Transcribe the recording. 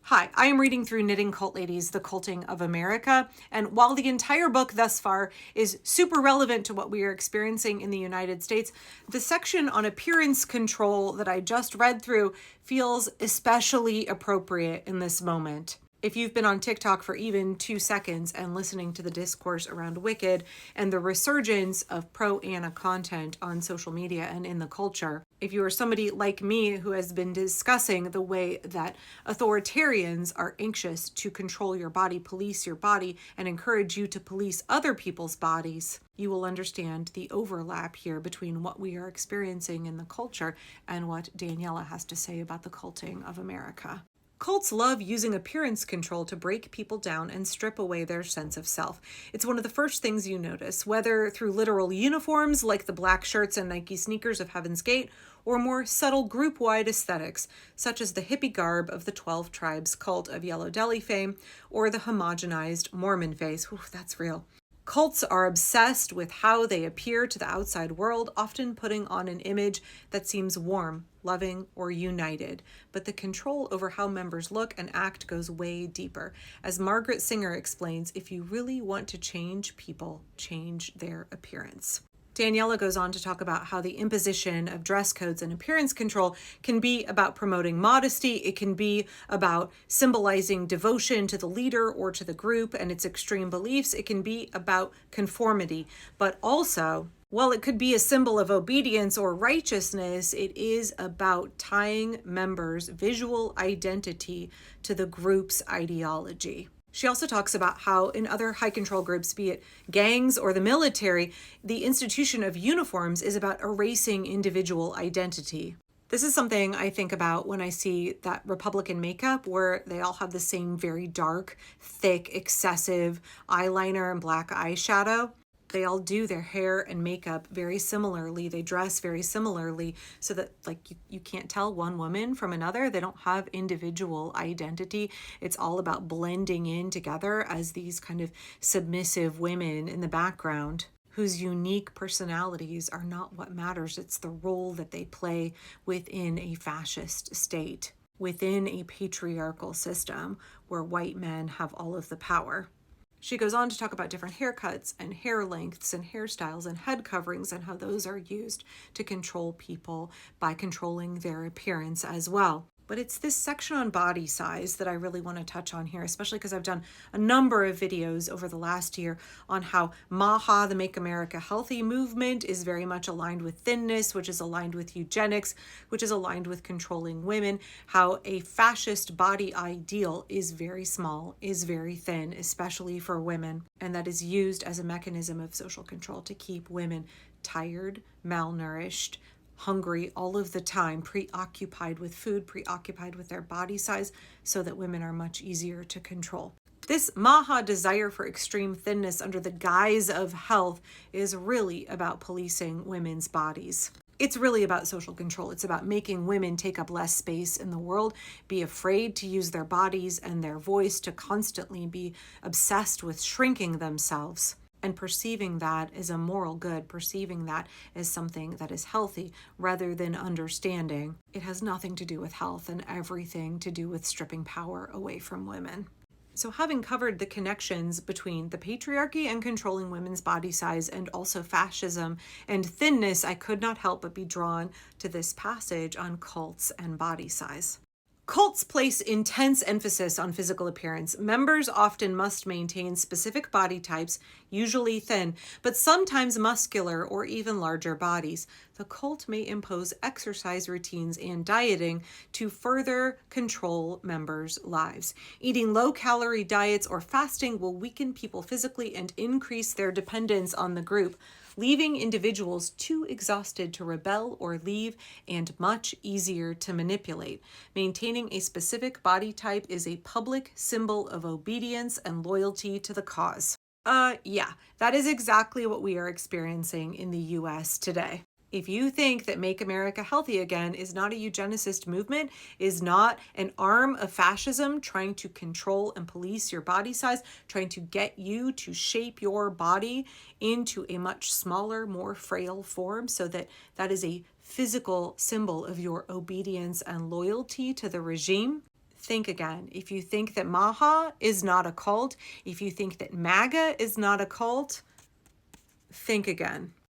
Hi, I am reading through Knitting Cult Ladies, The Culting of America, and while the entire book thus far is super relevant to what we are experiencing in the United States, the section on appearance control that I just read through feels especially appropriate in this moment. If you've been on TikTok for even 2 seconds and listening to the discourse around Wicked and the resurgence of pro-Anna content on social media and in the culture, if you are somebody like me who has been discussing the way that authoritarians are anxious to control your body, police your body, and encourage you to police other people's bodies, you will understand the overlap here between what we are experiencing in the culture and what Daniela has to say about the culting of America. Cults love using appearance control to break people down and strip away their sense of self. It's one of the first things you notice, whether through literal uniforms like the black shirts and Nike sneakers of Heaven's Gate, or more subtle group-wide aesthetics, such as the hippie garb of the 12 Tribes cult of Yellow Deli fame, or the homogenized Mormon face. Ooh, that's real. Cults are obsessed with how they appear to the outside world, often putting on an image that seems warm, loving, or united. But the control over how members look and act goes way deeper. As Margaret Singer explains, if you really want to change people, change their appearance. Daniela goes on to talk about how the imposition of dress codes and appearance control can be about promoting modesty. It can be about symbolizing devotion to the leader or to the group and its extreme beliefs. It can be about conformity, but also, while it could be a symbol of obedience or righteousness, it is about tying members' visual identity to the group's ideology. She also talks about how in other high control groups, be it gangs or the military, the institution of uniforms is about erasing individual identity. This is something I think about when I see that Republican makeup where they all have the same very dark, thick, excessive eyeliner and black eyeshadow. They all do their hair and makeup very similarly. They dress very similarly so that you can't tell one woman from another. They don't have individual identity. It's all about blending in together as these kind of submissive women in the background whose unique personalities are not what matters. It's the role that they play within a fascist state, within a patriarchal system where white men have all of the power. She goes on to talk about different haircuts and hair lengths and hairstyles and head coverings and how those are used to control people by controlling their appearance as well. But it's this section on body size that I really want to touch on here, especially because I've done a number of videos over the last year on how MAGA, the Make America Healthy movement, is very much aligned with thinness, which is aligned with eugenics, which is aligned with controlling women, how a fascist body ideal is very small, is very thin, especially for women, and that is used as a mechanism of social control to keep women tired, malnourished, hungry all of the time, preoccupied with food, preoccupied with their body size, so that women are much easier to control. This MAGA desire for extreme thinness under the guise of health is really about policing women's bodies. It's really about social control. It's about making women take up less space in the world, be afraid to use their bodies and their voice, to constantly be obsessed with shrinking themselves, and perceiving that as a moral good, perceiving that as something that is healthy, rather than understanding it has nothing to do with health and everything to do with stripping power away from women. So having covered the connections between the patriarchy and controlling women's body size and also fascism and thinness, I could not help but be drawn to this passage on cults and body size. Cults place intense emphasis on physical appearance. Members often must maintain specific body types, usually thin, but sometimes muscular or even larger bodies. The cult may impose exercise routines and dieting to further control members' lives. Eating low-calorie diets or fasting will weaken people physically and increase their dependence on the group, leaving individuals too exhausted to rebel or leave and much easier to manipulate. Maintaining a specific body type is a public symbol of obedience and loyalty to the cause. Yeah, that is exactly what we are experiencing in the US today. If you think that Make America Healthy Again is not a eugenicist movement, is not an arm of fascism trying to control and police your body size, trying to get you to shape your body into a much smaller, more frail form so that that is a physical symbol of your obedience and loyalty to the regime, think again. If you think that MAHA is not a cult, if you think that MAGA is not a cult, think again.